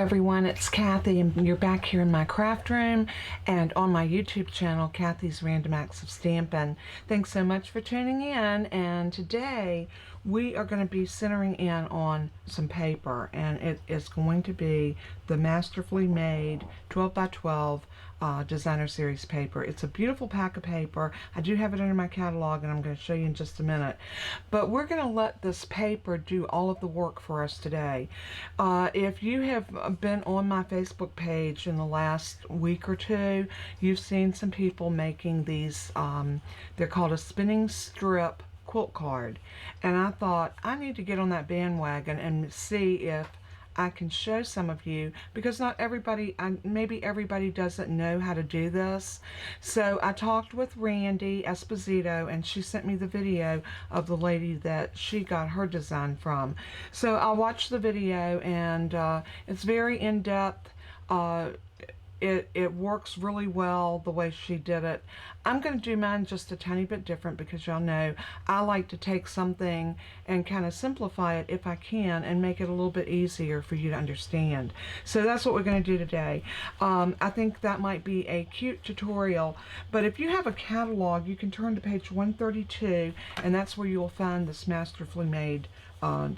everyone, it's Kathy, and you're back here in my craft room and on my YouTube channel, Kathy's Random Acts of Stampin'. Thanks so much for tuning in, and today we are going to be centering in on some paper, and it is going to be the Masterfully made 12 by 12 designer series paper. It's a beautiful pack of paper. I do have it under my catalog, and I'm going to show you in just a minute, but we're going to let this paper do all of the work for us today. If you have been on my Facebook page in the last week or two, you've seen some people making these, they're called a spinning strip quilt card, and I thought I need to get on that bandwagon and see if I can show some of you, because not everybody, maybe everybody doesn't know how to do this. So I talked with Randy Esposito, and she sent me the video of the lady that she got her design from. So I watched the video, and it's very in-depth. It works really well the way she did it. I'm going to do mine just a tiny bit different, because y'all know I like to take something and kind of simplify it if I can and make it a little bit easier for you to understand. So that's what we're going to do today. I think that might be a cute tutorial, but if you have a catalog, you can turn to page 132, and that's where you'll find this Masterfully made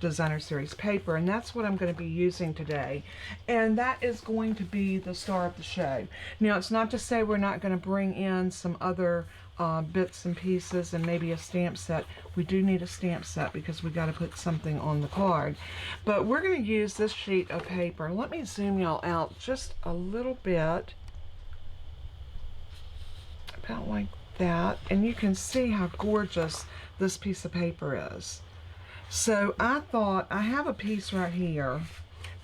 designer series paper, and that's what I'm going to be using today, and that is going to be the star of the show. Now, it's not to say we're not going to bring in some other bits and pieces and maybe a stamp set. We do need a stamp set because we got to put something on the card, but we're going to use this sheet of paper. Let me zoom y'all out just a little bit, about like that, and you can see how gorgeous this piece of paper is. So I thought, I have a piece right here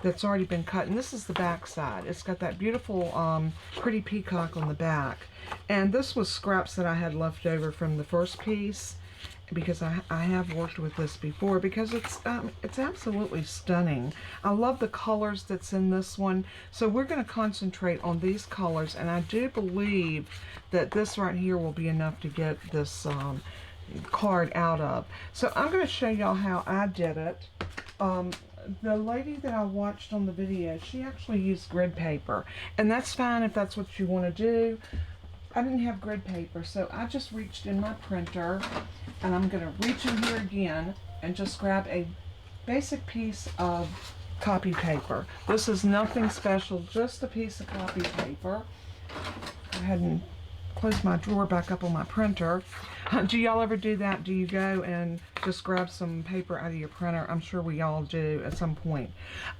that's already been cut, and this is the back side. It's got that beautiful pretty peacock on the back, and this was scraps that I had left over from the first piece, because I have worked with this before, because it's absolutely stunning. I love the colors that's in this one, so we're going to concentrate on these colors, and I do believe that this right here will be enough to get this card out of. So I'm going to show y'all how I did it. The lady that I watched on the video, she actually used grid paper, and that's fine if that's what you want to do. I didn't have grid paper, so I just reached in my printer, and I'm going to reach in here again and just grab a basic piece of copy paper. This is nothing special, just a piece of copy paper. Go ahead and close my drawer back up on my printer. Do y'all ever do that? Do you go and just grab some paper out of your printer? I'm sure we all do at some point.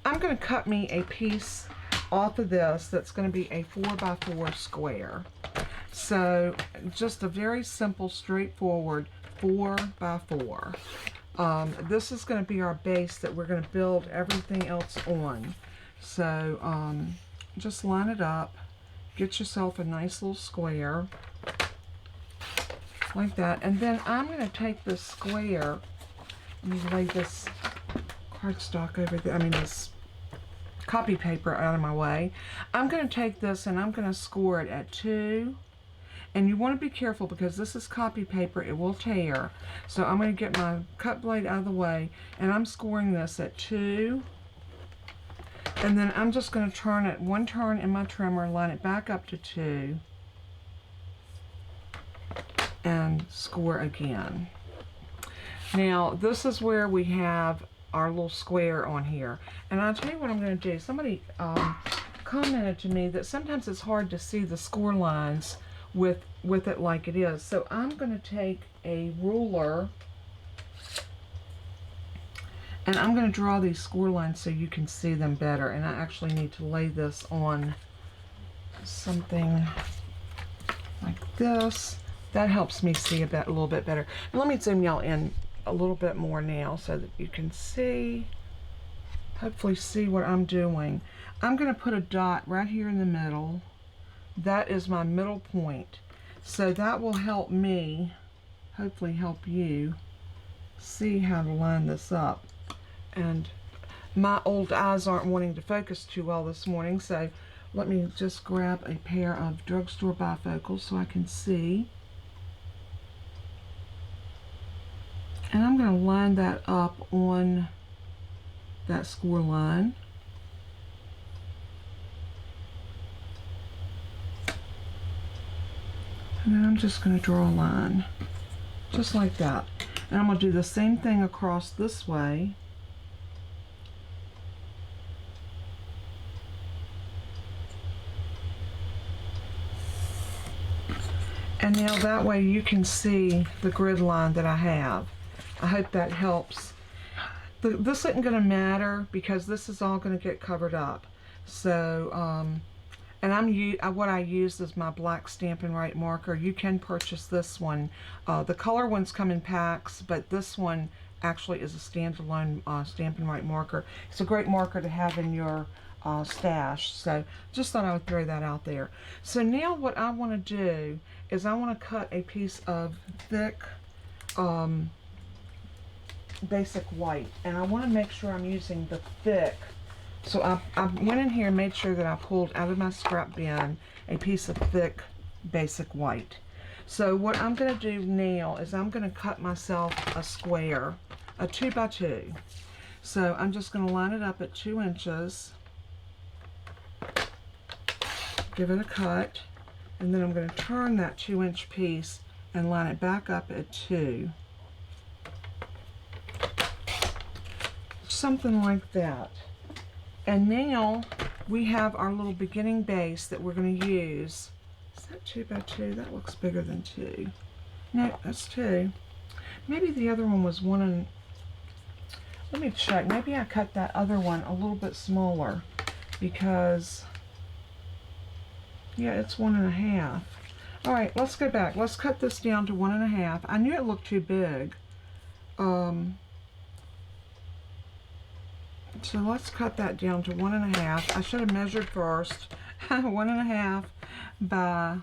I'm going to cut me a piece off of this that's going to be a 4x4 square. So just a very simple, straightforward 4x4. This is going to be our base that we're going to build everything else on. So just line it up. Get yourself a nice little square like that, and then I'm going to take this square. Let me lay this cardstock over there, this copy paper out of my way. I'm going to take this and I'm going to score it at 2, and you want to be careful because this is copy paper, it will tear. So I'm going to get my cut blade out of the way, and I'm scoring this at 2. And then I'm just going to turn it one turn in my trimmer, line it back up to 2, and score again. Now this is where we have our little square on here. And I'll tell you what I'm going to do. Somebody commented to me that sometimes it's hard to see the score lines with it like it is. So I'm going to take a ruler, and I'm going to draw these score lines so you can see them better. And I actually need to lay this on something like this. That helps me see a little bit better. Let me zoom y'all in a little bit more now so that you can see, hopefully see what I'm doing. I'm going to put a dot right here in the middle. That is my middle point. So that will help me, hopefully help you, see how to line this up. And my old eyes aren't wanting to focus too well this morning, so let me just grab a pair of drugstore bifocals so I can see. And I'm going to line that up on that score line. Now I'm just going to draw a line, just like that. And I'm going to do the same thing across this way. And now that way you can see the grid line that I have. I hope that helps. This isn't going to matter because this is all going to get covered up. So, and what I use is my black Stampin' Right marker. You can purchase this one. The color ones come in packs, but this one actually is a standalone Stampin' Right marker. It's a great marker to have in your stash. So just thought I would throw that out there. So now what I want to do is I want to cut a piece of thick basic white, and I want to make sure I'm using the thick. So I went in here and made sure that I pulled out of my scrap bin a piece of thick basic white. So what I'm going to do now is I'm going to cut myself a square, a 2 by 2. So I'm just going to line it up at 2 inches, give it a cut, and then I'm going to turn that 2-inch piece and line it back up at 2. Something like that. And now we have our little beginning base that we're going to use. Is that 2 by 2? That looks bigger than 2. No, that's 2. Maybe the other one was 1 and... Let me check. Maybe I cut that other one a little bit smaller because... Yeah, it's 1.5. All right, let's go back. Let's cut this down to 1.5. I knew it looked too big. So let's cut that down to 1.5. I should have measured first. 1.5 by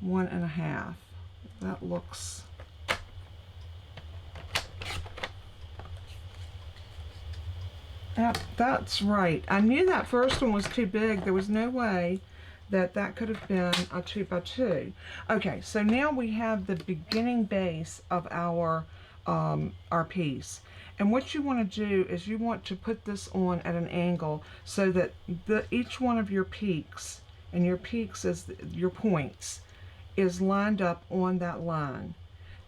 1.5. That looks... Yep, that's right. I knew that first one was too big. There was no way that could have been a 2 by 2. Okay, so now we have the beginning base of our piece. And what you want to do is you want to put this on at an angle so that each one of your peaks, and your peaks is your points, is lined up on that line.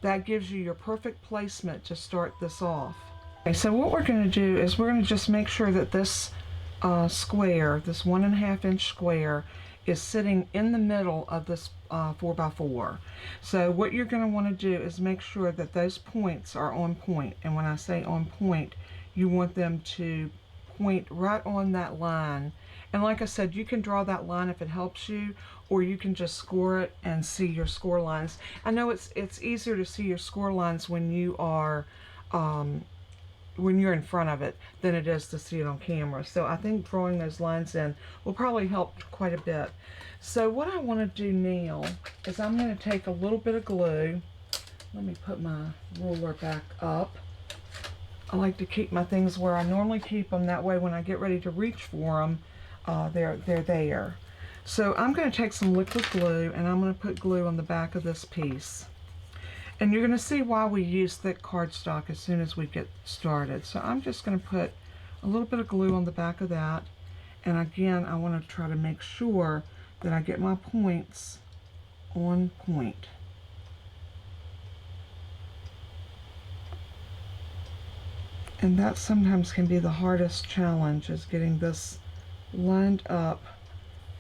That gives you your perfect placement to start this off. Okay, so what we're going to do is we're going to just make sure that this square, this 1.5-inch square, is sitting in the middle of this 4x4. So what you're going to want to do is make sure that those points are on point. And when I say on point, you want them to point right on that line. And like I said, you can draw that line if it helps you, or you can just score it and see your score lines. I know it's easier to see your score lines when you are when you're in front of it than it is to see it on camera. So I think drawing those lines in will probably help quite a bit. So what I want to do now is I'm going to take a little bit of glue. Let me put my ruler back up. I like to keep my things where I normally keep them. That way when I get ready to reach for them, they're there. So I'm going to take some liquid glue and I'm going to put glue on the back of this piece. And you're going to see why we use thick cardstock as soon as we get started. So I'm just going to put a little bit of glue on the back of that. And again, I want to try to make sure that I get my points on point. And that sometimes can be the hardest challenge, is getting this lined up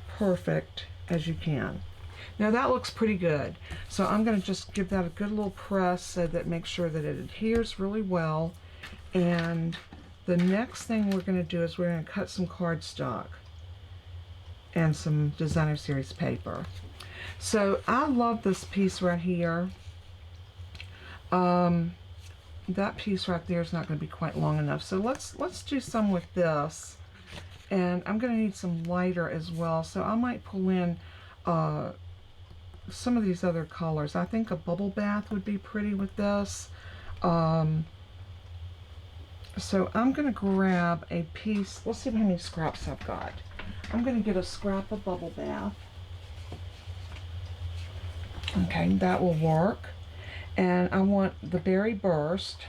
perfect as you can. Now that looks pretty good. So I'm going to just give that a good little press so that makes sure that it adheres really well. And the next thing we're going to do is we're going to cut some cardstock and some designer series paper. So I love this piece right here. That piece right there is not going to be quite long enough. So let's do some with this. And I'm going to need some lighter as well. So I might pull in some of these other colors. I think a bubble bath would be pretty with this. So I'm going to grab a piece. Let's see how many scraps I've got. I'm going to get a scrap of bubble bath. Okay, that will work. And I want the berry burst.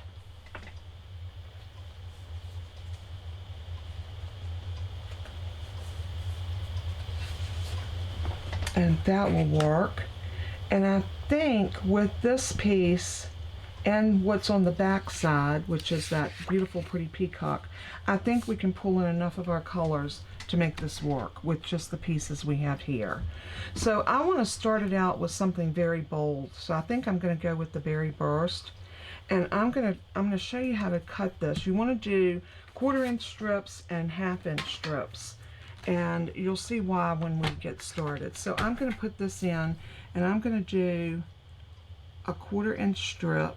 And that will work. And I think with this piece and what's on the back side, which is that beautiful pretty peacock, I think we can pull in enough of our colors to make this work with just the pieces we have here. So I want to start it out with something very bold. So I think I'm going to go with the Berry Burst, and I'm going to show you how to cut this. You want to do 1/4 inch strips and 1/2 inch strips, and you'll see why when we get started. So I'm going to put this in, and I'm going to do a 1/4 inch strip.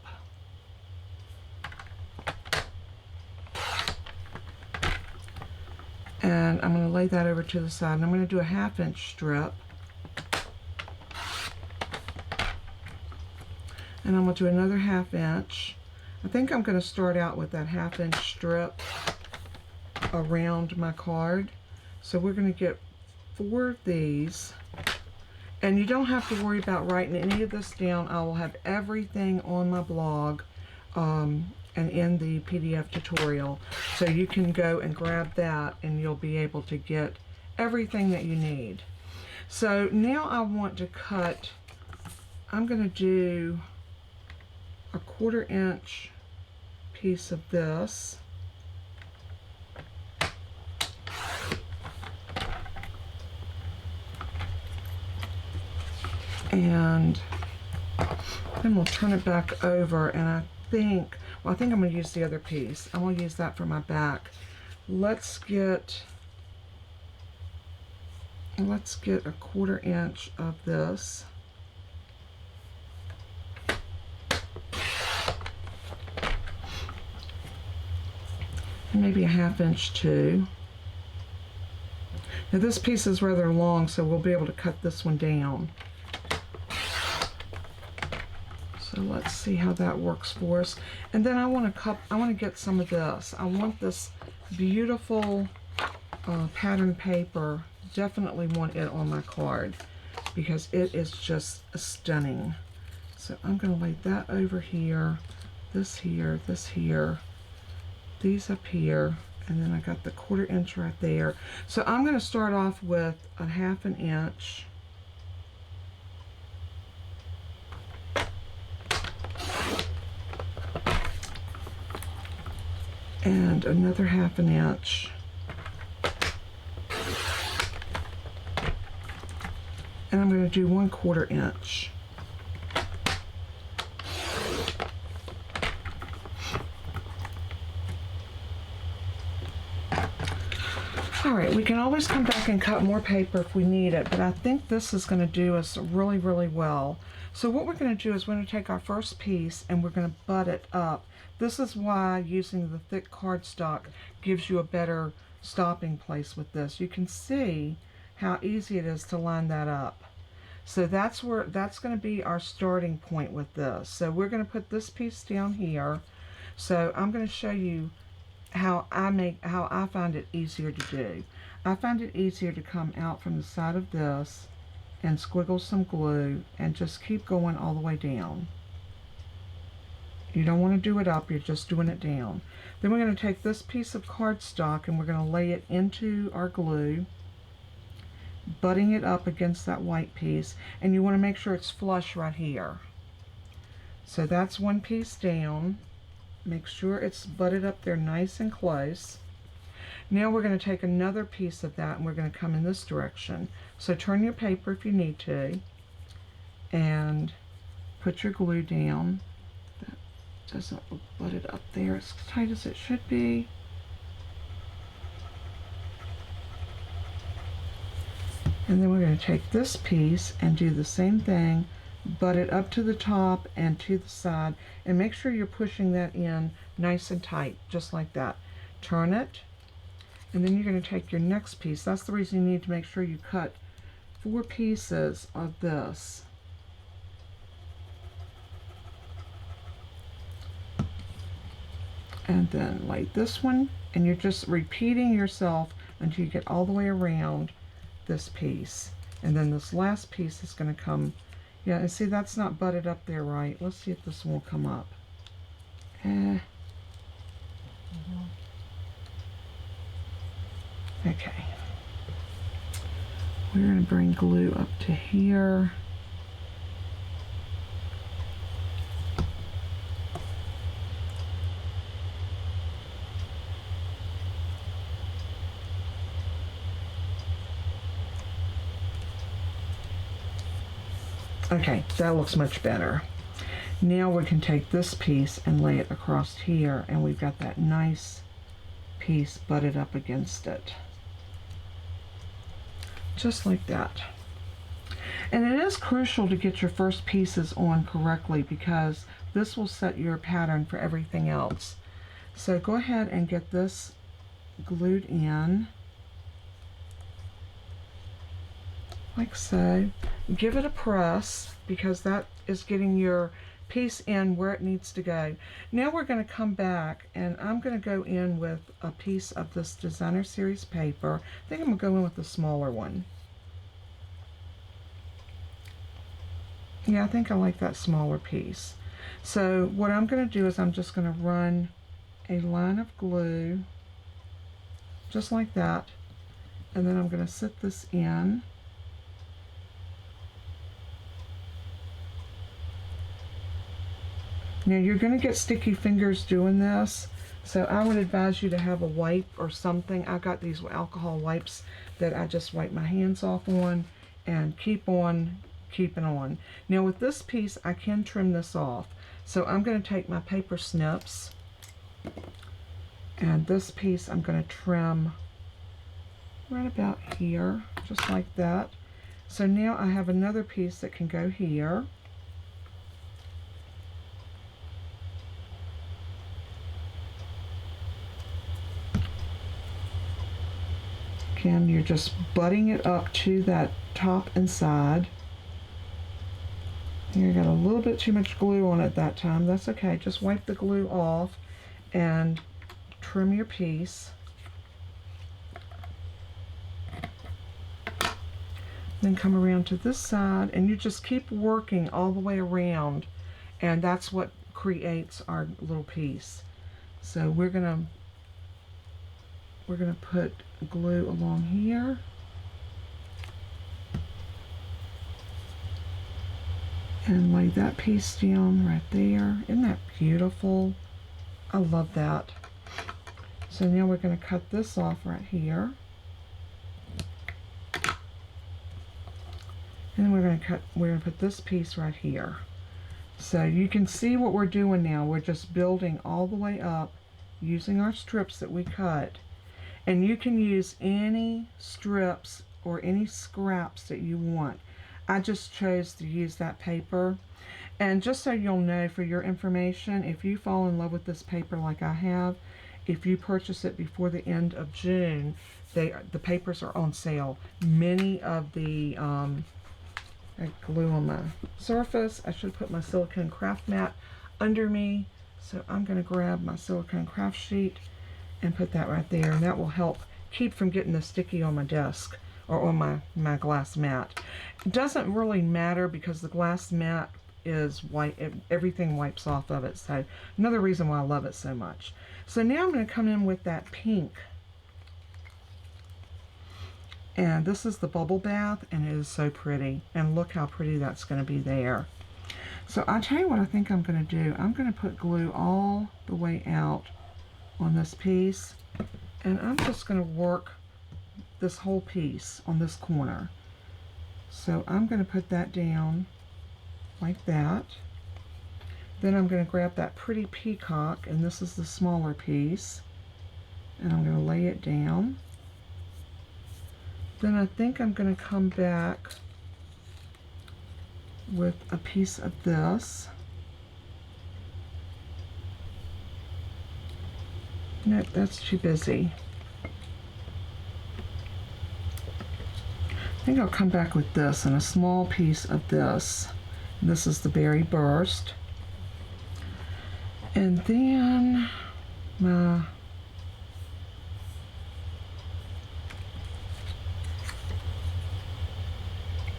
And I'm going to lay that over to the side, and I'm going to do a 1/2 inch strip. And I'm going to do another 1/2 inch. I think I'm going to start out with that 1/2 inch strip around my card. So we're going to get 4 of these. And you don't have to worry about writing any of this down. I will have everything on my blog and in the PDF tutorial. So you can go and grab that and you'll be able to get everything that you need. So now I want to cut, I'm going to do a 1/4 inch piece of this. And then we'll turn it back over, and I think I'm going to use the other piece. I'm going to use that for my back. Let's get a 1/4 inch of this. Maybe a 1/2 inch too. Now this piece is rather long, so we'll be able to cut this one down. So let's see how that works for us. And then I want to get some of this. I want this beautiful pattern paper. Definitely want it on my card because it is just stunning. So I'm going to lay that over here, this here, this here, these up here, and then I got the 1/4 inch right there. So I'm going to start off with a 1/2 inch. And another 1/2 inch. And I'm going to do 1/4 inch. All right, we can always come back and cut more paper if we need it, but I think this is going to do us really, really well. So what we're going to do is we're going to take our first piece and we're going to butt it up. This is why using the thick cardstock gives you a better stopping place with this. You can see how easy it is to line that up. So that's going to be our starting point with this. So we're going to put this piece down here. So I'm going to show you how I find it easier to do. I find it easier to come out from the side of this and squiggle some glue and just keep going all the way down. You don't want to do it up, you're just doing it down. Then we're going to take this piece of cardstock and we're going to lay it into our glue, butting it up against that white piece, and you want to make sure it's flush right here. So that's one piece down. Make sure it's butted up there nice and close. Now we're going to take another piece of that and we're going to come in this direction. So turn your paper if you need to and put your glue down. That doesn't look butted up there as tight as it should be. And then we're going to take this piece and do the same thing, butt it up to the top and to the side, and make sure you're pushing that in nice and tight, just like that. Turn it, and then you're going to take your next piece. That's the reason you need to make sure you cut 4 pieces of this. And then lay this one, and you're just repeating yourself until you get all the way around this piece. And then this last piece is going to come. Yeah, and see, that's not butted up there right. Let's see if this one will come up. Okay. We're going to bring glue up to here. Okay, that looks much better. Now we can take this piece and lay it across here, and we've got that nice piece butted up against it. Just like that. And it is crucial to get your first pieces on correctly, because this will set your pattern for everything else. So go ahead and get this glued in, like so. Give it a press, because that is getting your piece in where it needs to go. Now we're going to come back, and I'm going to go in with a piece of this designer series paper. I think I'm going to go in with the smaller one. Yeah, I think I like that smaller piece. So what I'm going to do is I'm just going to run a line of glue just like that, and then I'm going to set this in. Now you're going to get sticky fingers doing this, so I would advise you to have a wipe or something. I got these alcohol wipes that I just wipe my hands off on and keep on keeping on. Now with this piece, I can trim this off. So I'm going to take my paper snips, and this piece I'm going to trim right about here, just like that. So now I have another piece that can go here. Again, you're just butting it up to that top and side. You got a little bit too much glue on it that time. That's okay. Just wipe the glue off and trim your piece. Then come around to this side, and you just keep working all the way around, and that's what creates our little piece. So we're gonna put glue along here. And lay that piece down right there. Isn't that beautiful? I love that. So now we're going to cut this off right here. And then we're going to put this piece right here. So you can see what we're doing now. We're just building all the way up using our strips that we cut. And you can use any strips or any scraps that you want. I just chose to use that paper. And just so you'll know, for your information, if you fall in love with this paper like I have, if you purchase it before the end of June, the papers are on sale. Many of the I glue on my surface. I should put my silicone craft mat under me. So I'm going to grab my silicone craft sheet and put that right there, and that will help keep from getting the sticky on my desk or on my glass mat. It doesn't really matter because the glass mat is white. Everything wipes off of it. So another reason why I love it so much. So now I'm going to come in with that pink. And this is the bubble bath, and it is so pretty. And look how pretty that's going to be there. So I'll tell you what I think I'm going to do. I'm going to put glue all the way out on this piece, and I'm just going to work this whole piece on this corner. So I'm going to put that down like that. Then I'm going to grab that pretty peacock, and this is the smaller piece, and I'm going to lay it down. Then I think I'm going to come back with a piece of this. Nope, that's too busy. I think I'll come back with this and a small piece of this. And this is the berry burst. And then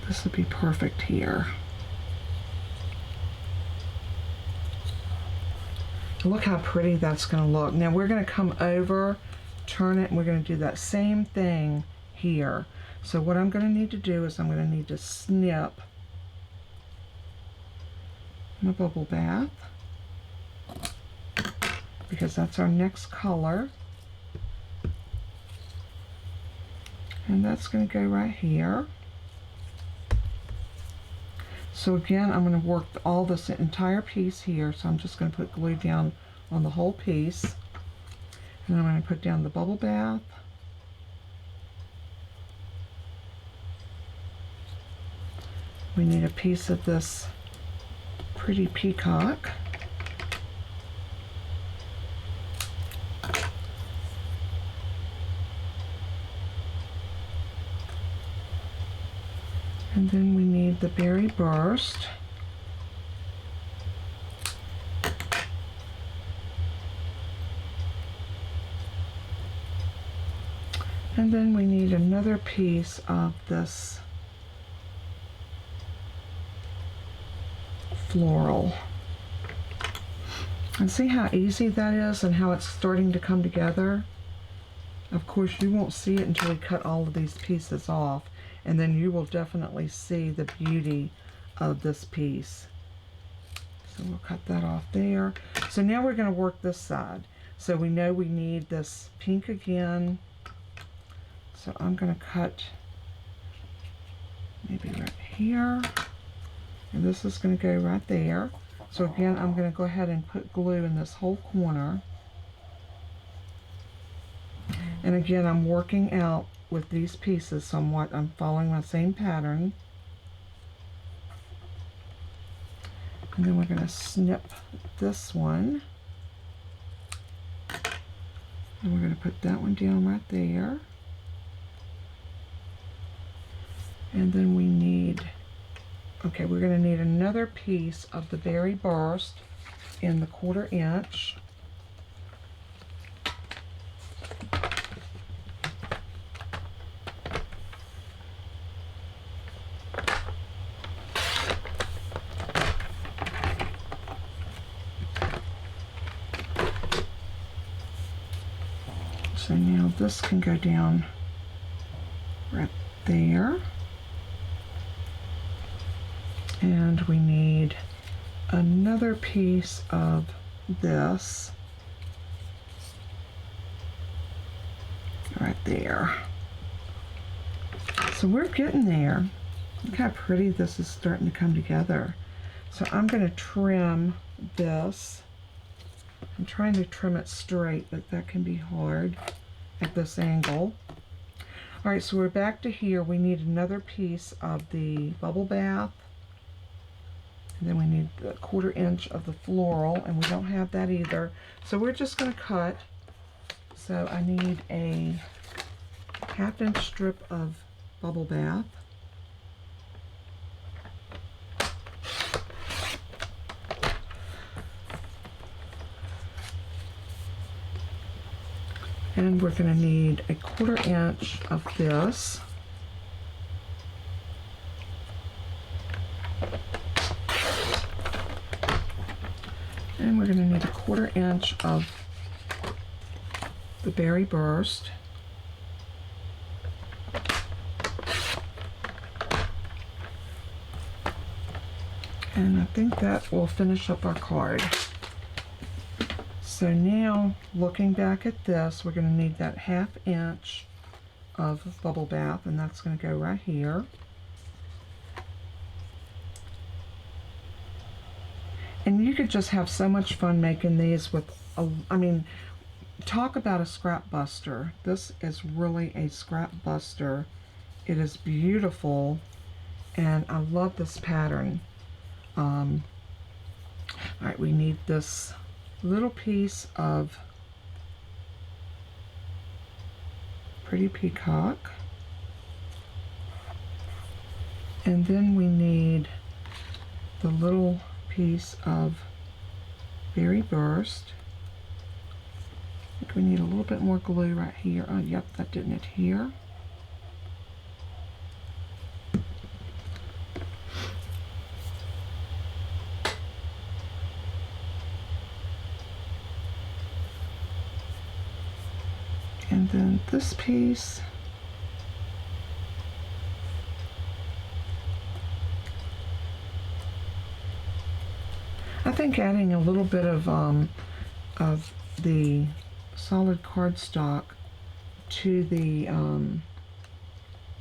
this would be perfect here. Look how pretty that's going to look. Now we're going to come over, turn it, and we're going to do that same thing here. So what I'm going to need to do is I'm going to need to snip my bubble bath, because that's our next color. And that's going to go right here. So again, I'm going to work all this entire piece here. So I'm just going to put glue down on the whole piece. And I'm going to put down the bubble bath. We need a piece of this pretty peacock. And then we need the berry burst. And then we need another piece of this floral. And see how easy that is and how it's starting to come together? Of course, you won't see it until we cut all of these pieces off, and then you will definitely see the beauty of this piece. So we'll cut that off there. So now we're going to work this side. So we know we need this pink again. So I'm going to cut maybe right here. And this is going to go right there. So again, I'm going to go ahead and put glue in this whole corner. And again, I'm working out with these pieces somewhat. I'm following my same pattern. And then we're going to snip this one. And we're going to put that one down right there. And then we need, okay, we're going to need another piece of the berry burst in the 1/4 inch. So now this can go down right there. And we need another piece of this right there. So we're getting there. Look how pretty this is starting to come together. So I'm going to trim this. I'm trying to trim it straight, but that can be hard at this angle. All right, so we're back to here. We need another piece of the bubble bath. And then we need the 1/4 inch of the floral, and we don't have that either. So we're just going to cut. So I need a 1/2 inch strip of bubble bath. And we're going to need a 1/4 inch of this. And we're going to need a 1/4 inch of the berry burst. And I think that will finish up our card. So now, looking back at this, we're going to need that 1/2 inch of bubble bath, and that's going to go right here. And you could just have so much fun making these with, I mean, talk about a scrap buster. This is really a scrap buster. It is beautiful, and I love this pattern. All right, we need this little piece of pretty peacock, and then we need the little piece of berry burst. I think we need a little bit more glue right here. Oh, yep, that didn't adhere. And then this piece. I think adding a little bit of the solid cardstock to the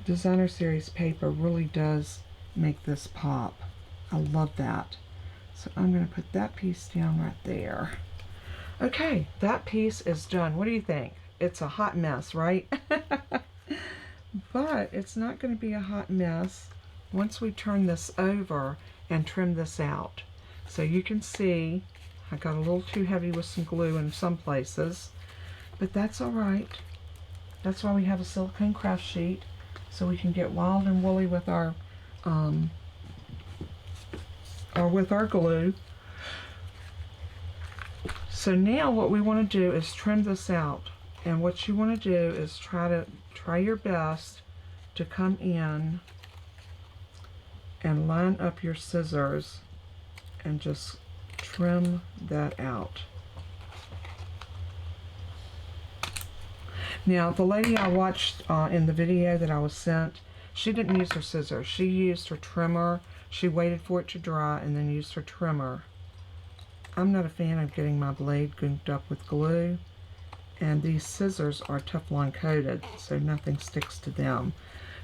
designer series paper really does make this pop. I love that. So I'm going to put that piece down right there. Okay, that piece is done. What do you think? It's a hot mess, right? But it's not going to be a hot mess once we turn this over and trim this out. So you can see I got a little too heavy with some glue in some places, but that's all right. That's why we have a silicone craft sheet, so we can get wild and woolly with our glue. So now what we want to do is trim this out, and what you want to do is try your best to come in and line up your scissors and just trim that out. Now, the lady I watched in the video that I was sent, she didn't use her scissors. She used her trimmer. She waited for it to dry and then used her trimmer. I'm not a fan of getting my blade gooped up with glue, and these scissors are Teflon coated, so nothing sticks to them.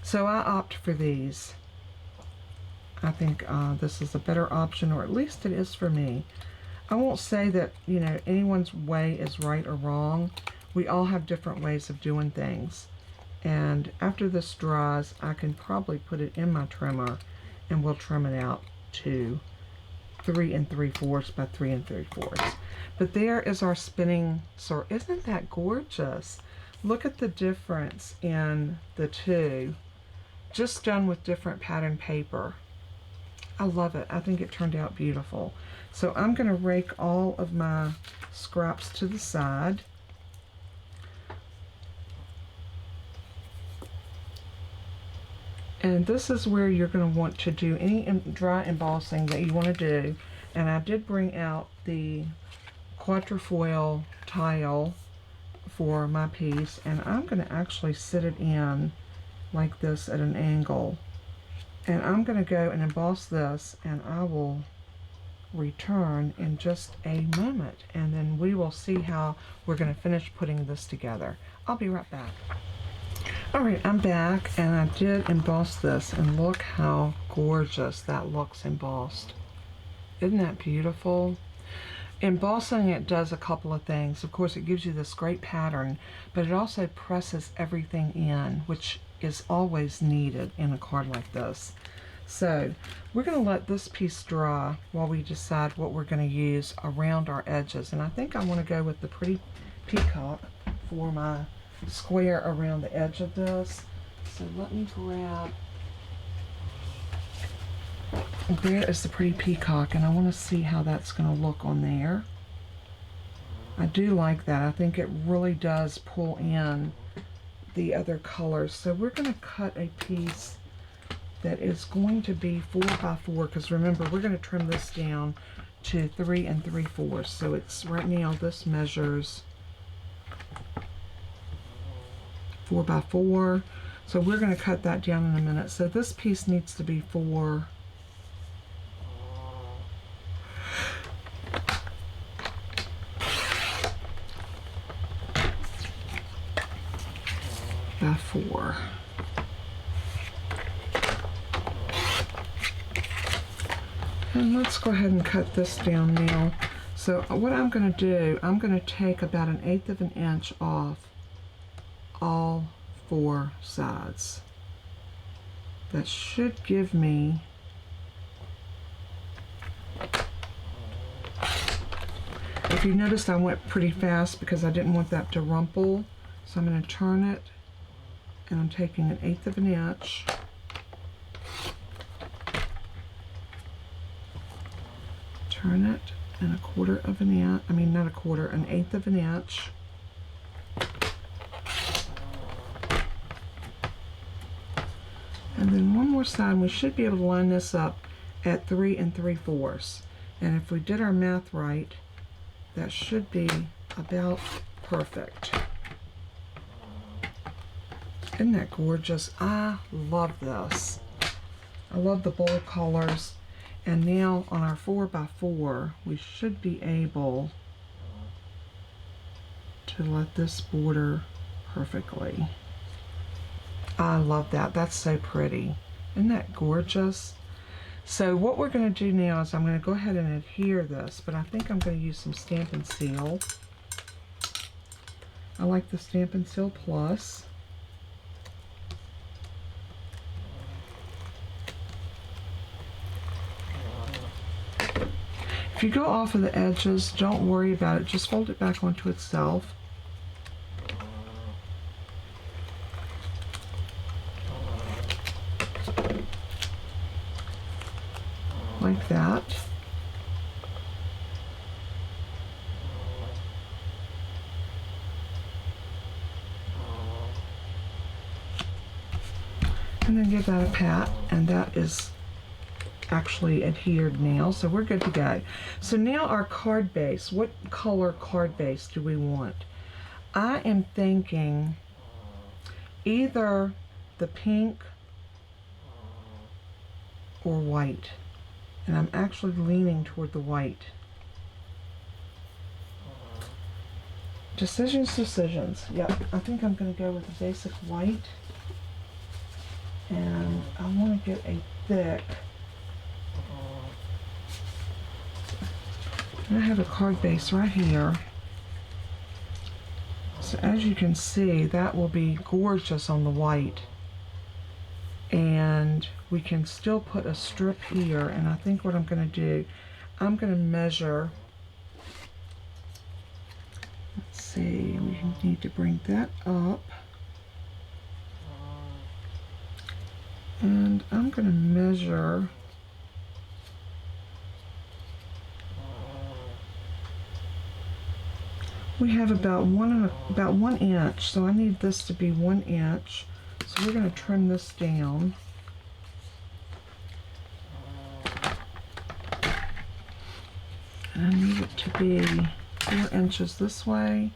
So I opt for these. I think this is a better option, or at least it is for me. I won't say that, you know, anyone's way is right or wrong. We all have different ways of doing things. And after this dries, I can probably put it in my trimmer and we'll trim it out to 3 3/4 by 3 3/4. But there is our spinning sword. Isn't that gorgeous? Look at the difference in the two. Just done with different pattern paper. I love it. I think it turned out beautiful. So I'm going to rake all of my scraps to the side. And this is where you're going to want to do any dry embossing that you want to do. And I did bring out the quatrefoil tile for my piece, and I'm going to actually sit it in like this at an angle. And I'm going to go and emboss this, and I will return in just a moment, and then we will see how we're going to finish putting this together. I'll be right back. Alright, I'm back, and I did emboss this, and look how gorgeous that looks embossed. Isn't that beautiful? Embossing it does a couple of things. Of course, it gives you this great pattern, but it also presses everything in, which is always needed in a card like this. So we're going to let this piece dry while we decide what we're going to use around our edges. And I think I want to go with the pretty peacock for my square around the edge of this. So let me grab, there is the pretty peacock, and I want to see how that's going to look on there. I do like that. I think it really does pull in the other colors. So we're going to cut a piece that is going to be 4 by 4, because remember, we're going to trim this down to 3 3/4. So it's right now, this measures 4 by 4. So we're going to cut that down in a minute. So this piece needs to be 4 by 4. And let's go ahead and cut this down now. So what I'm going to do, I'm going to take about 1/8 of an inch off all 4 sides. That should give me if you noticed, I went pretty fast because I didn't want that to rumple. So I'm going to turn it, and I'm taking 1/8 of an inch. Turn it, and 1/4 of an inch, I mean not 1/4, 1/8 of an inch. And then one more side, we should be able to line this up at 3 3/4. And if we did our math right, that should be about perfect. Isn't that gorgeous? I love this. I love the bold colors. And now on our 4 by 4, we should be able to let this border perfectly. I love that. That's so pretty. Isn't that gorgeous? So what we're going to do now is I'm going to go ahead and adhere this, but I think I'm going to use some Stampin' Seal. I like the Stampin' Seal Plus. If you go off of the edges, don't worry about it. Just fold it back onto itself. Like that. And then give that a pat, and that is actually adhered now, so we're good to go. So now our card base, what color card base do we want? I am thinking either the pink or white, and I'm actually leaning toward the white. Decisions. Yep, I think I'm going to go with the basic white, and I want to get a thick. I have a card base right here. So as you can see, that will be gorgeous on the white. And we can still put a strip here, and I think what I'm going to do, I'm going to measure. Let's see, we need to bring that up. And I'm going to measure. We have about 1 inch, so I need this to be 1 inch. So we're going to trim this down. And I need it to be 4 inches this way.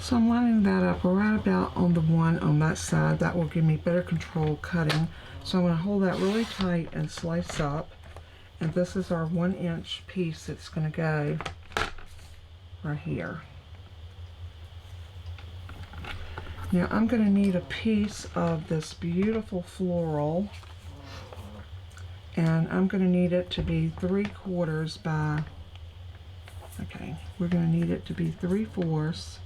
So I'm lining that up. We're right about on the 1 on that side. That will give me better control cutting. So I'm going to hold that really tight and slice up. And this is our 1 inch piece that's going to go right here. Now I'm going to need a piece of this beautiful floral. And I'm going to need it to be 3/4 by, okay, we're going to need it to be 3/4.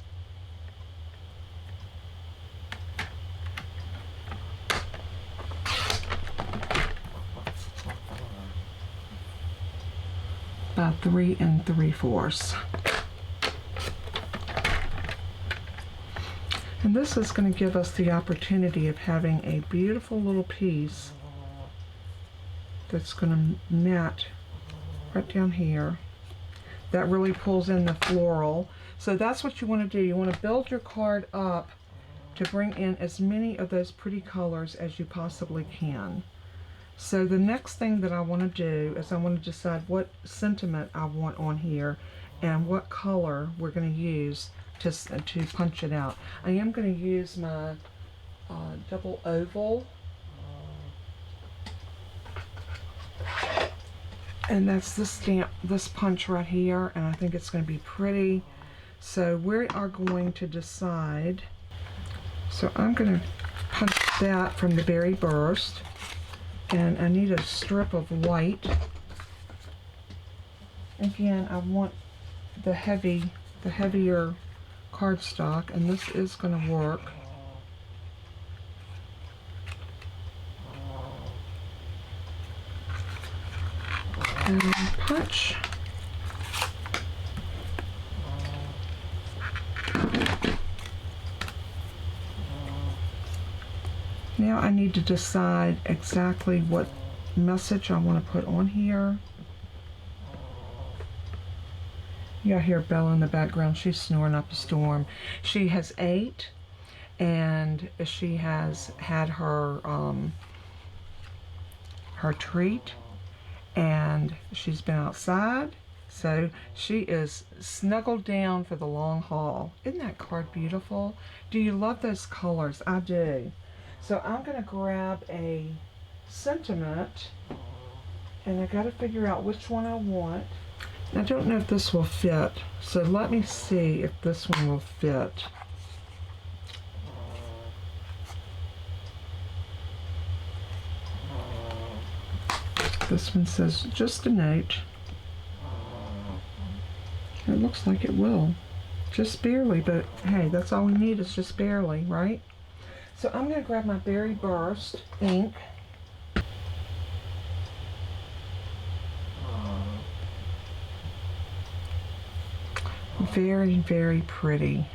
By 3 3/4. And this is going to give us the opportunity of having a beautiful little piece that's going to mat right down here. That really pulls in the floral. So that's what you want to do. You want to build your card up to bring in as many of those pretty colors as you possibly can. So the next thing that I want to do is I want to decide what sentiment I want on here and what color we're going to use to punch it out. I am going to use my double oval, and that's this stamp, this punch right here, and I think it's going to be pretty. So we are going to decide. So I'm going to punch that from the Berry Burst. And I need a strip of white. Again, I want the heavier cardstock, and this is going to work. And punch. Now I need to decide exactly what message I want to put on here. You hear Bella in the background. She's snoring up a storm. She has ate, and she has had her her treat, and she's been outside, so she is snuggled down for the long haul. Isn't that card beautiful? Do you love those colors? I do. So I'm going to grab a sentiment, and I got to figure out which one I want. I don't know if this will fit, so let me see if this one will fit. This one says, just a note. It looks like it will. Just barely, but hey, that's all we need is just barely, right? So I'm going to grab my Berry Burst ink. Very, very pretty.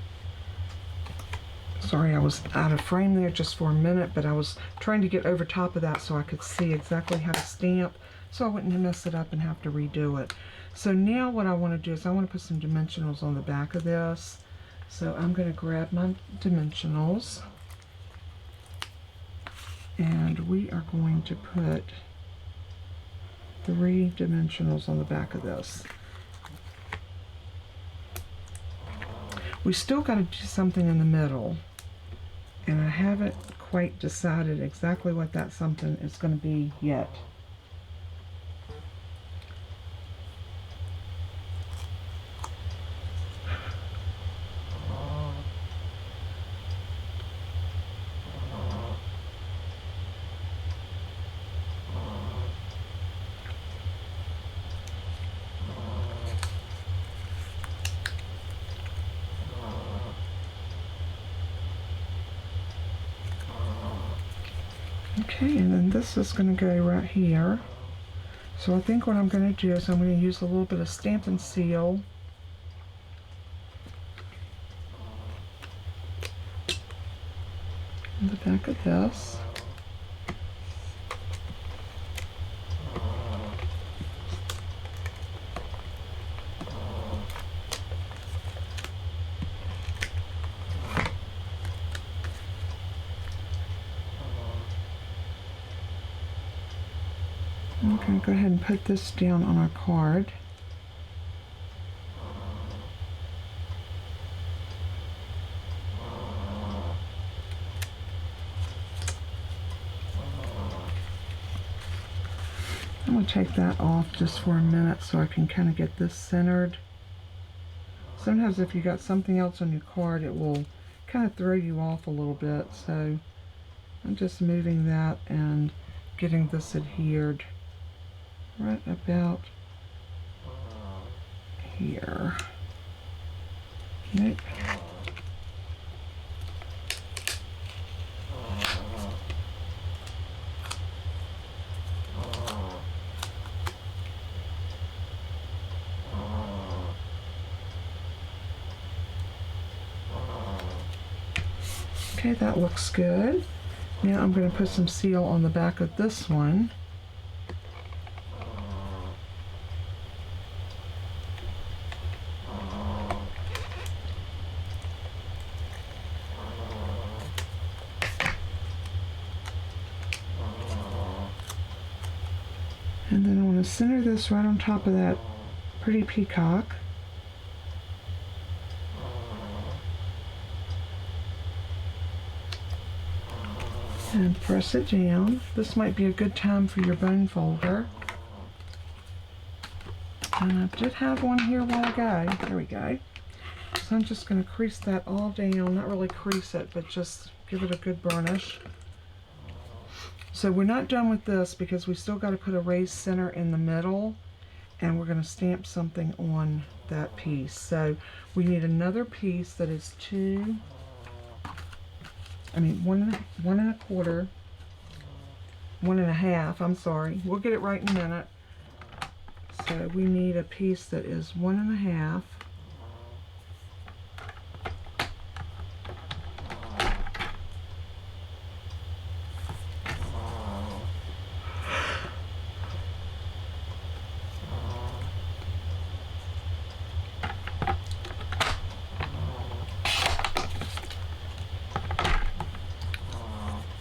Sorry, I was out of frame there just for a minute, but I was trying to get over top of that so I could see exactly how to stamp, so I wouldn't mess it up and have to redo it. So now what I want to do is I want to put some dimensionals on the back of this. So I'm going to grab my dimensionals, and we are going to put 3 dimensionals on the back of this. We still got to do something in the middle, and I haven't quite decided exactly what that something is going to be yet. Okay, and then this is going to go right here. So I think what I'm going to do is I'm going to use a little bit of Stampin' Seal. On the back of this. I'm going to go ahead and put this down on our card. I'm going to take that off just for a minute so I can kind of get this centered. Sometimes if you got something else on your card, it will kind of throw you off a little bit. So I'm just moving that and getting this adhered right about here. Nope. Okay, that looks good. Now I'm going to put some seal on the back of this one. And then I want to center this right on top of that pretty peacock. And press it down. This might be a good time for your bone folder. And I did have one here a while ago. There we go. So I'm just going to crease that all down. Not really crease it, but just give it a good burnish. So we're not done with this because we still got to put a raised center in the middle, and we're going to stamp something on that piece. So we need another piece that is 1.25, 1.5, I'm sorry. We'll get it right in a minute. So we need a piece that is 1.5.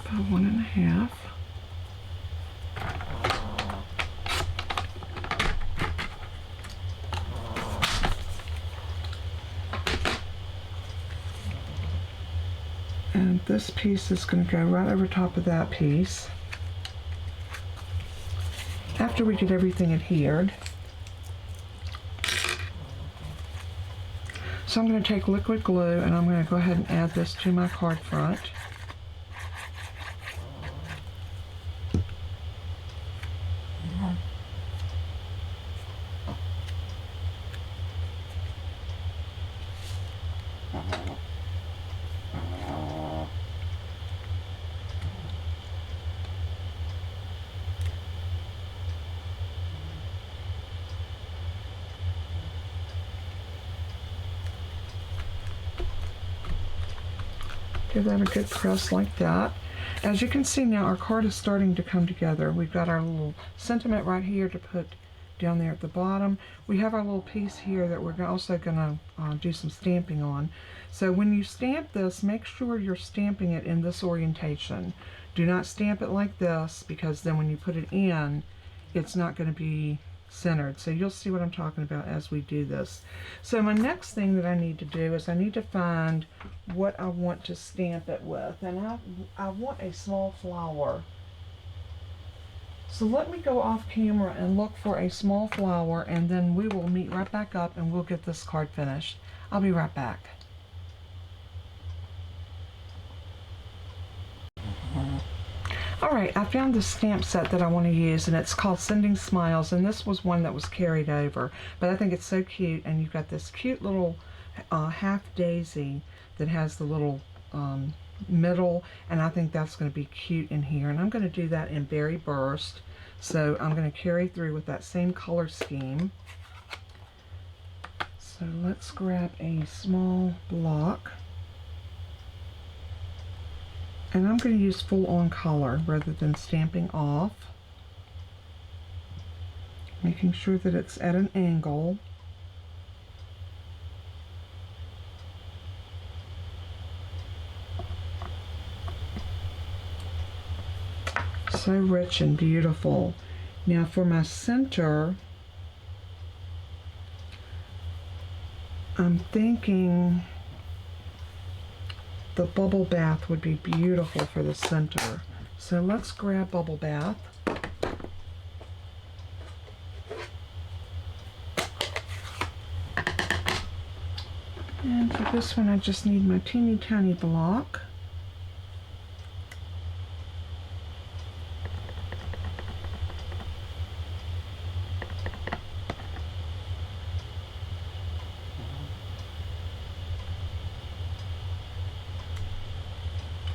About 1.5. And this piece is going to go right over top of that piece. After we get everything adhered, So I'm going to take liquid glue and I'm going to go ahead and add this to my card front. Give that a good press like that. As you can see now, our card is starting to come together. We've got our little sentiment right here to put down there at the bottom. We have our little piece here that we're also going to do some stamping on. So when you stamp this, make sure you're stamping it in this orientation. Do not stamp it like this, because then when you put it in, it's not going to be centered. So you'll see what I'm talking about as we do this. So my next thing that I need to do is I need to find what I want to stamp it with, and I want a small flower. So let me go off camera and look for a small flower, and then we will meet right back up and we'll get this card finished. I'll be right back. Alright, I found this stamp set that I want to use, and it's called Sending Smiles, and this was one that was carried over, but I think it's so cute. And you've got this cute little half daisy that has the little middle, and I think that's going to be cute in here, and I'm going to do that in Berry Burst. So I'm going to carry through with that same color scheme. So let's grab a small block. And I'm going to use full-on color rather than stamping off. Making sure that it's at an angle. So rich and beautiful. Now for my center, I'm thinking the bubble bath would be beautiful for the center. So let's grab bubble bath. And for this one, I just need my teeny tiny block.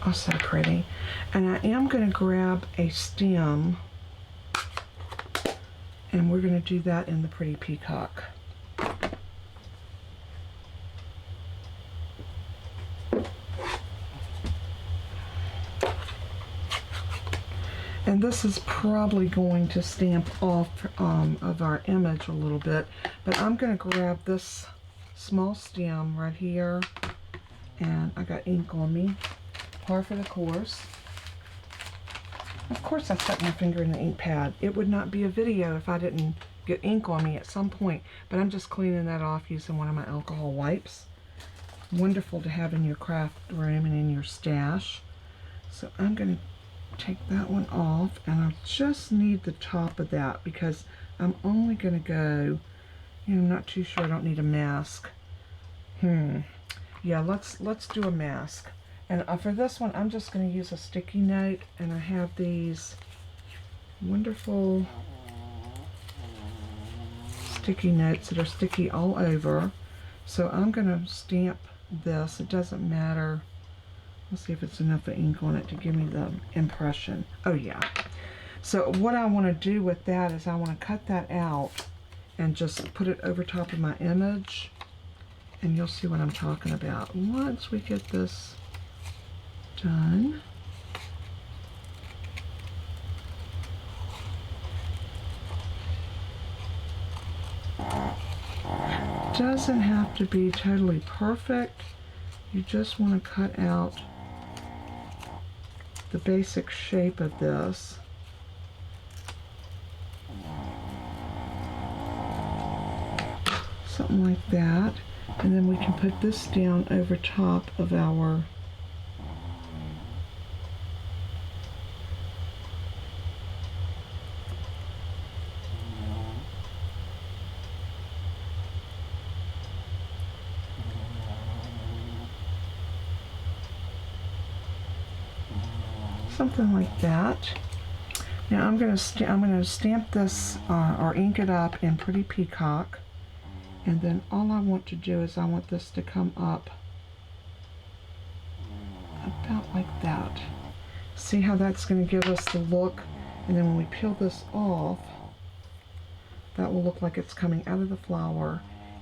Oh, so pretty. And I am going to grab a stem, and we're going to do that in the Pretty Peacock. And this is probably going to stamp off of our image a little bit, but I'm going to grab this small stem right here, and I got ink on me. Par for the course. Of course I stuck my finger in the ink pad. It would not be a video if I didn't get ink on me at some point, but I'm just cleaning that off using one of my alcohol wipes. Wonderful to have in your craft room and in your stash. So I'm going to take that one off, and I just need the top of that because I'm only going to go, I'm not too sure, I don't need a mask. Yeah, let's do a mask. And for this one, I'm just going to use a sticky note, and I have these wonderful sticky notes that are sticky all over. So I'm going to stamp this. It doesn't matter. Let's see if it's enough of ink on it to give me the impression. Oh yeah. So what I want to do with that is I want to cut that out and just put it over top of my image, and you'll see what I'm talking about once we get this done. Doesn't have to be totally perfect. You just want to cut out the basic shape of this. Something like that. And then we can put this down over top of our something like that. Now I'm going to stamp this or ink it up in Pretty Peacock, and then all I want to do is I want this to come up about like that. See how that's going to give us the look, and then when we peel this off, that will look like it's coming out of the flower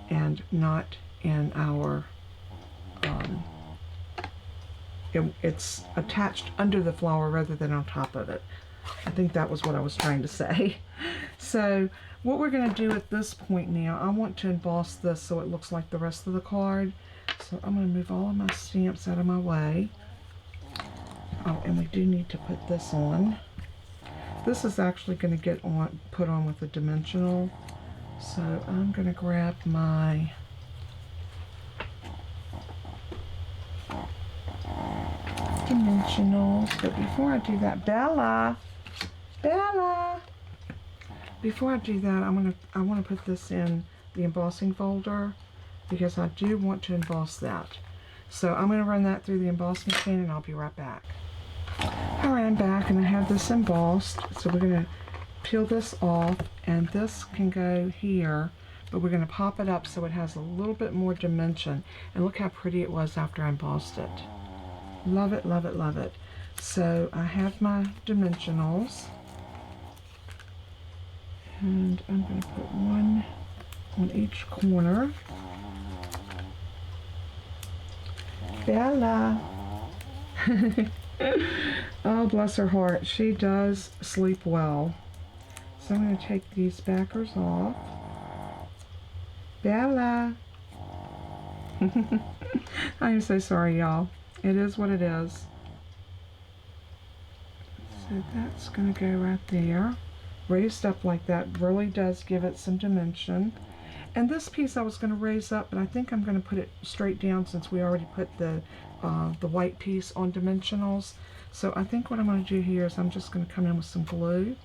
and not in our, it's attached under the flower rather than on top of it. I think that was what I was trying to say. So what we're going to do at this point now, I want to emboss this so it looks like the rest of the card. So I'm going to move all of my stamps out of my way. Oh, and we do need to put this on. This is actually going to get put on with a dimensional. So I'm going to grab my dimensionals. But before I do that, Bella, before I do that, I want to put this in the embossing folder because I do want to emboss that. So I'm going to run that through the emboss machine and I'll be right back. Alright, I'm back and I have this embossed. So we're going to peel this off, and this can go here, but we're going to pop it up so it has a little bit more dimension. And look how pretty it was after I embossed it. Love it, love it, love it. So I have my dimensionals, and I'm going to put one on each corner. Bella. Oh, bless her heart. She does sleep well. So I'm going to take these backers off. Bella. I am so sorry, y'all. It is what it is. So that's going to go right there. Raised up like that really does give it some dimension. And this piece I was going to raise up, but I think I'm going to put it straight down since we already put the white piece on dimensionals. So I think what I'm going to do here is I'm just going to come in with some glue.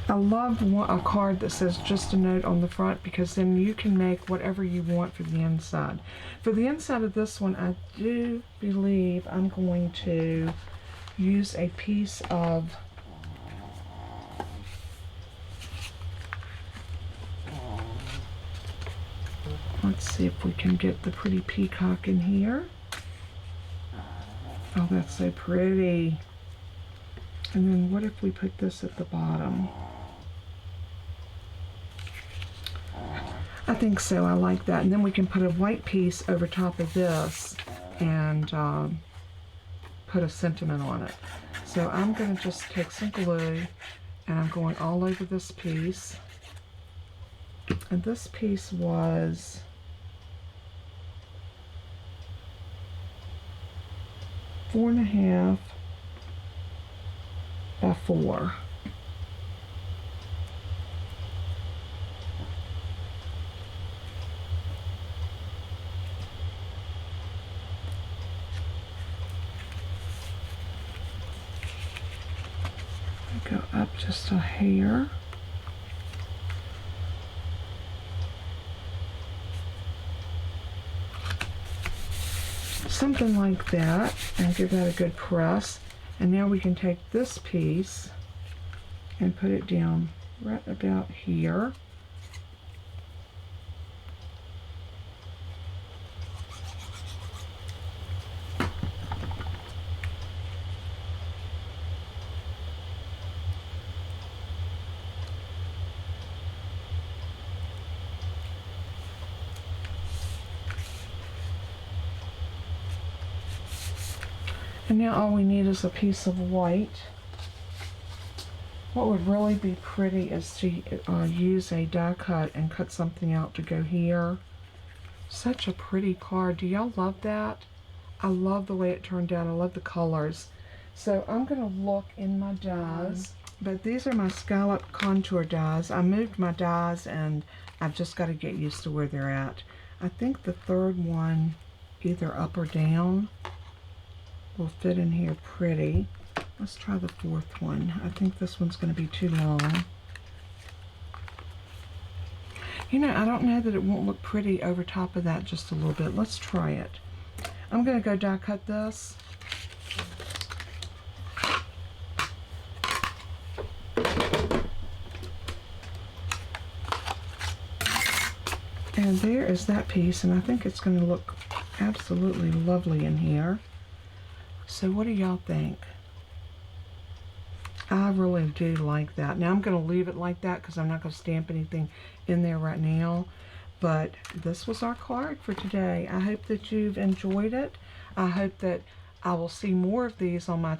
I love a card that says just a note on the front, because then you can make whatever you want for the inside. For the inside of this one, I do believe I'm going to use a piece of let's see if we can get the Pretty Peacock in here. Oh, that's so pretty. And then what if we put this at the bottom? I think so. I like that. And then we can put a white piece over top of this and put a sentiment on it. So I'm going to just take some glue and I'm going all over this piece. And this piece was 4.5 by 4. Go up just a hair. Something like that, and give that a good press. And now we can take this piece and put it down right about here. And now all we need is a piece of white. What would really be pretty is to use a die cut and cut something out to go here. Such a pretty card. Do y'all love that? I love the way it turned out. I love the colors. So I'm going to look in my dies. But these are my scallop contour dies. I moved my dies and I've just got to get used to where they're at. I think the third one, either up or down, will fit in here pretty. Let's try the 4th one. I think this one's going to be too long. You know, I don't know that it won't look pretty over top of that just a little bit. Let's try it. I'm going to go die cut this. And there is that piece, and I think it's going to look absolutely lovely in here. So what do y'all think? I really do like that. Now I'm going to leave it like that because I'm not going to stamp anything in there right now. But this was our card for today. I hope that you've enjoyed it. I hope that I will see more of these on my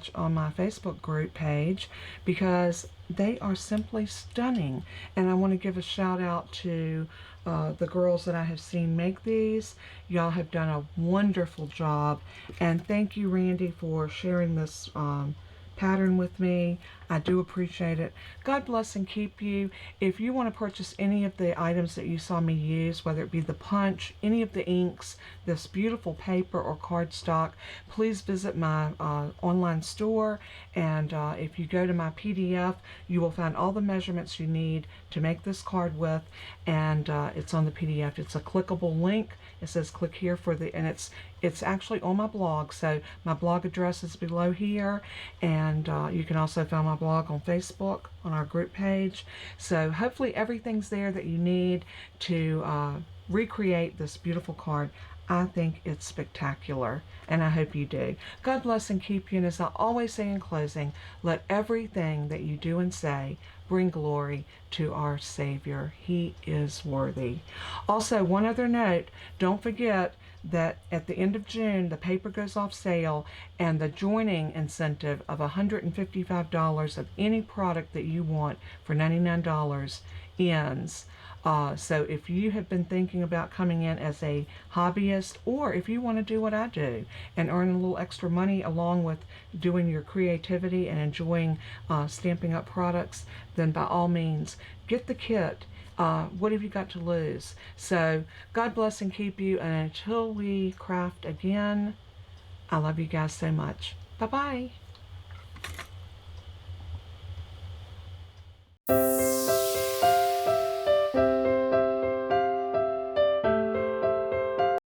Facebook group page because they are simply stunning. And I want to give a shout out to the girls that I have seen make these. Y'all have done a wonderful job. And thank you, Randy, for sharing this pattern with me. I do appreciate it. God bless and keep you. If you want to purchase any of the items that you saw me use, whether it be the punch, any of the inks, this beautiful paper or cardstock, please visit my online store, and if you go to my PDF, you will find all the measurements you need to make this card with, and it's on the PDF. It's a clickable link. It says click here for the, and it's actually on my blog, so my blog address is below here, and you can also find my blog on Facebook on our group page. So hopefully everything's there that you need to recreate this beautiful card. I think it's spectacular, and I hope you do. God bless and keep you, and as I always say in closing, let everything that you do and say bring glory to our Savior. He is worthy. Also, one other note, don't forget that at the end of June, the paper goes off sale, and the joining incentive of $155 of any product that you want for $99 ends. So if you have been thinking about coming in as a hobbyist, or if you want to do what I do and earn a little extra money along with doing your creativity and enjoying stamping up products, then by all means, get the kit. What have you got to lose? So God bless and keep you, and until we craft again, I love you guys so much. Bye-bye.